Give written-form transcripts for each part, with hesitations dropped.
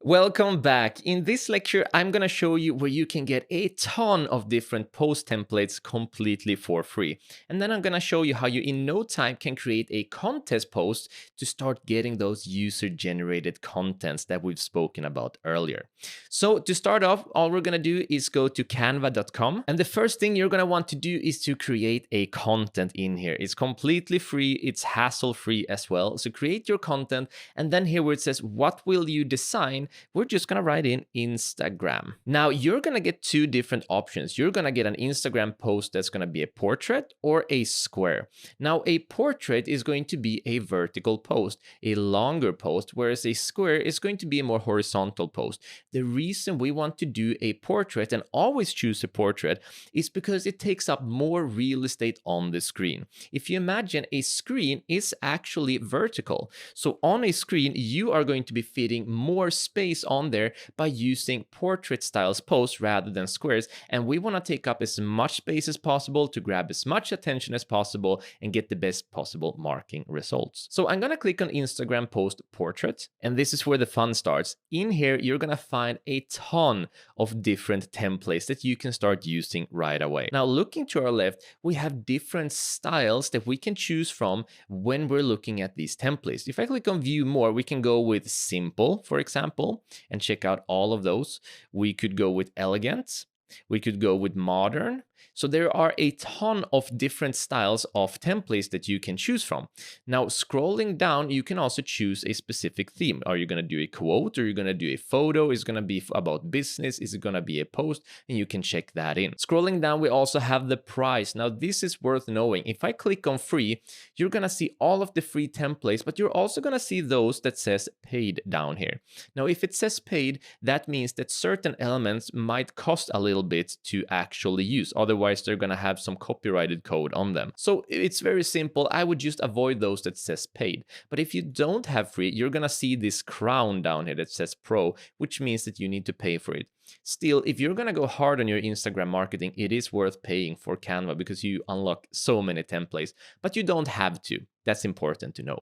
Welcome back. In this lecture, I'm going to show you where you can get a ton of different post templates completely for free. And then I'm going to show you how you in no time can create a contest post to start getting those user-generated contents that we've spoken about earlier. So to start off, all we're going to do is go to canva.com. And the first thing you're going to want to do is to create a content in here. It's completely free. It's hassle-free as well. So create your content. And then here where it says, what will you design? We're just gonna write in Instagram. Now you're gonna get two different options. You're gonna get an Instagram post that's gonna be a portrait or a square. Now a portrait is going to be a vertical post, a longer post, whereas a square is going to be a more horizontal post. The reason we want to do a portrait and always choose a portrait is because it takes up more real estate on the screen. If you imagine, a screen is actually vertical. So on a screen, you are going to be fitting more space on there by using portrait styles posts rather than squares. And we want to take up as much space as possible to grab as much attention as possible and get the best possible marketing results. So I'm going to click on Instagram post portrait, and this is where the fun starts. In here, you're going to find a ton of different templates that you can start using right away. Now, looking to our left, we have different styles that we can choose from when we're looking at these templates. If I click on view more, we can go with simple, for example, and check out all of those. We could go with elegant. We could go with modern. So there are a ton of different styles of templates that you can choose from. Now, scrolling down, you can also choose a specific theme. Are you going to do a quote? Or are you going to do a photo? Is it going to be about business? Is it going to be a post? And you can check that in. Scrolling down, we also have the price. Now, this is worth knowing. If I click on free, you're going to see all of the free templates, but you're also going to see those that says paid down here. Now, if it says paid, that means that certain elements might cost a little bit to actually use. Otherwise, they're going to have some copyrighted code on them. So it's very simple. I would just avoid those that says paid. But if you don't have free, you're going to see this crown down here that says pro, which means that you need to pay for it. Still, if you're going to go hard on your Instagram marketing, it is worth paying for Canva because you unlock so many templates, but you don't have to. That's important to know.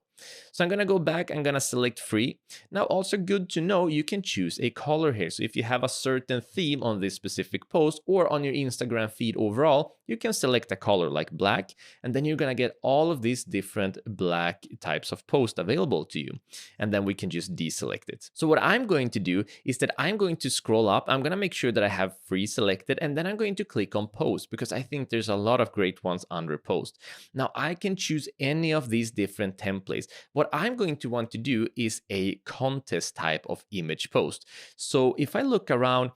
So I'm going to go back. I'm going to select free. Now, also good to know, you can choose a color here. So if you have a certain theme on this specific post or on your Instagram feed overall, you can select a color like black, and then you're going to get all of these different black types of posts available to you. And then we can just deselect it. So what I'm going to do is that I'm going to scroll up. I'm going to make sure that I have free selected, and then I'm going to click on post because I think there's a lot of great ones under post. Now I can choose any of these different templates. What I'm going to want to do is a contest type of image post. So if I look around,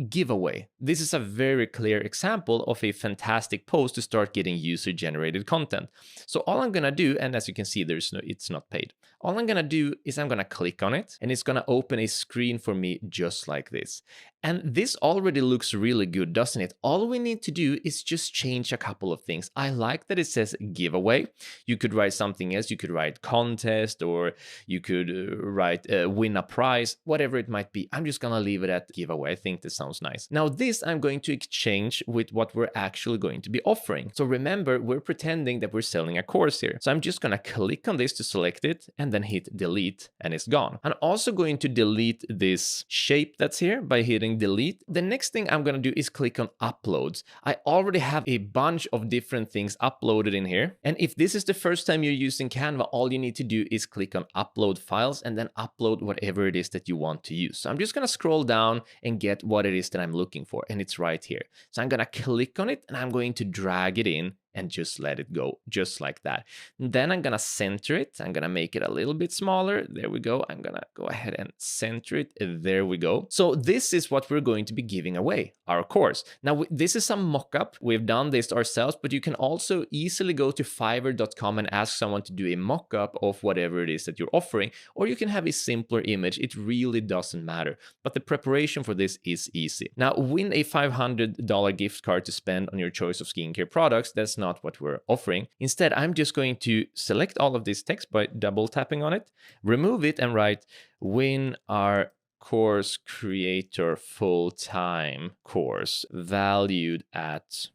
giveaway. This is a very clear example of a fantastic post to start getting user-generated content. So all I'm gonna do, and as you can see, it's not paid. All I'm gonna do is I'm gonna click on it, and it's gonna open a screen for me just like this. And this already looks really good, doesn't it? All we need to do is just change a couple of things. I like that it says giveaway. You could write something else. You could write contest, or you could write win a prize, whatever it might be. I'm just gonna leave it at giveaway. I think this sounds nice. Now this I'm going to exchange with what we're actually going to be offering. So remember, we're pretending that we're selling a course here. So I'm just gonna click on this to select it and then hit delete, and it's gone. I'm also going to delete this shape that's here by hitting delete. The next thing I'm going to do is click on uploads. I already have a bunch of different things uploaded in here. And if this is the first time you're using Canva, all you need to do is click on upload files and then upload whatever it is that you want to use. So I'm just going to scroll down and get what it is that I'm looking for. And it's right here. So I'm going to click on it and I'm going to drag it in and just let it go, just like that. And then I'm gonna center it. I'm gonna make it a little bit smaller. There we go. I'm gonna go ahead and center it. There we go. So this is what we're going to be giving away, our course. Now, this is a mock-up. We've done this ourselves, but you can also easily go to fiverr.com and ask someone to do a mock-up of whatever it is that you're offering, or you can have a simpler image. It really doesn't matter. But the preparation for this is easy. Now, win a $500 gift card to spend on your choice of skincare products. That's not what we're offering. Instead, I'm just going to select all of this text by double tapping on it, remove it, and write win our course creator full-time course valued at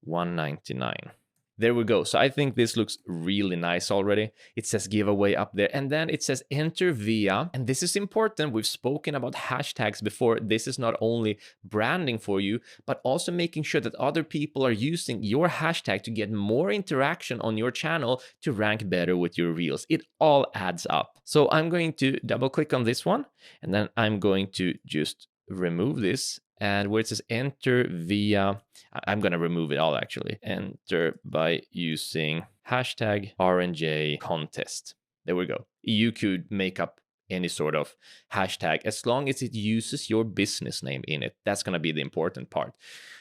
$199. There we go. So I think this looks really nice already. It says giveaway up there, and then it says enter via, and this is important. We've spoken about hashtags before. This is not only branding for you, but also making sure that other people are using your hashtag to get more interaction on your channel to rank better with your reels. It all adds up. So I'm going to double click on this one, and then I'm going to just remove this. And where it says enter via, I'm going to remove it all actually. Enter by using hashtag RNJ contest. There we go. You could make up any sort of hashtag as long as it uses your business name in it. That's going to be the important part.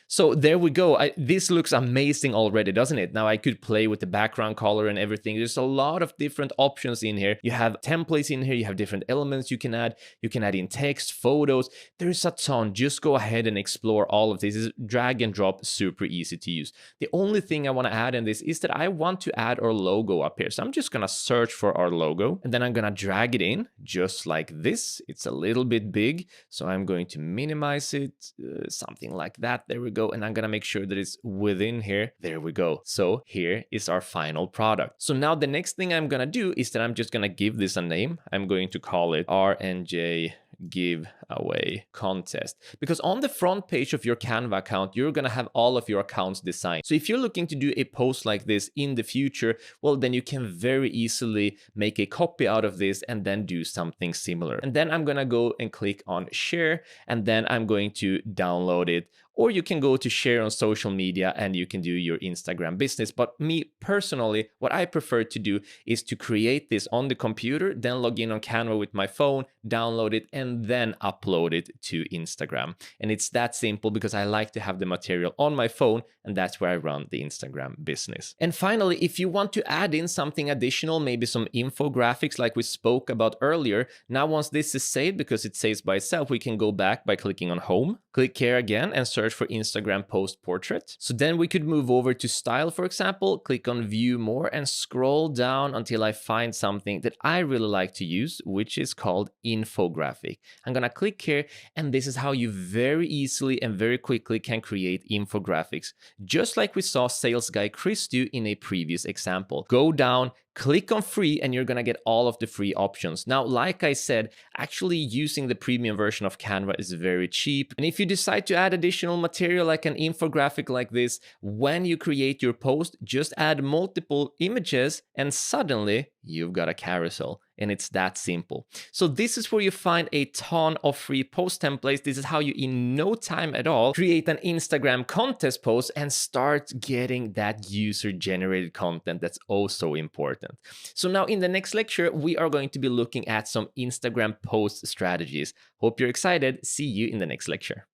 So there we go. This looks amazing already, doesn't it? Now I could play with the background color and everything. There's a lot of different options in here. You have templates in here. You have different elements you can add. You can add in text, photos. There's a ton. Just go ahead and explore all of this. It's drag and drop, super easy to use. The only thing I want to add in this is that I want to add our logo up here. So I'm just going to search for our logo, and then I'm going to drag it in just like this. It's a little bit big, so I'm going to minimize it, something like that. There we go. And I'm gonna make sure that it's within here. There we go. So here is our final product. So now the next thing I'm gonna do is that I'm just gonna give this a name. I'm going to call it RNJ giveaway contest, because on the front page of your Canva account, you're going to have all of your accounts designed. So if you're looking to do a post like this in the future, well, then you can very easily make a copy out of this and then do something similar. And then I'm going to go and click on share, and then I'm going to download it. Or you can go to share on social media and you can do your Instagram business. But me personally, what I prefer to do is to create this on the computer, then log in on Canva with my phone, download it, and then upload it to Instagram. And it's that simple because I like to have the material on my phone, and that's where I run the Instagram business. And finally, if you want to add in something additional, maybe some infographics like we spoke about earlier, now once this is saved, because it saves by itself, we can go back by clicking on home, click here again, and search for Instagram post portrait. So then we could move over to style, for example, click on view more and scroll down until I find something that I really like to use, which is called infographic. I'm gonna click here, and this is how you very easily and very quickly can create infographics, just like we saw sales guy Chris do in a previous example. Go down, click on free, and you're gonna get all of the free options. Now, like I said, actually using the premium version of Canva is very cheap. And if you decide to add additional material like an infographic like this, when you create your post, just add multiple images and suddenly you've got a carousel. And it's that simple. So this is where you find a ton of free post templates. This is how you, in no time at all, create an Instagram contest post and start getting that user-generated content that's oh so important. So now in the next lecture, we are going to be looking at some Instagram post strategies. Hope you're excited. See you in the next lecture.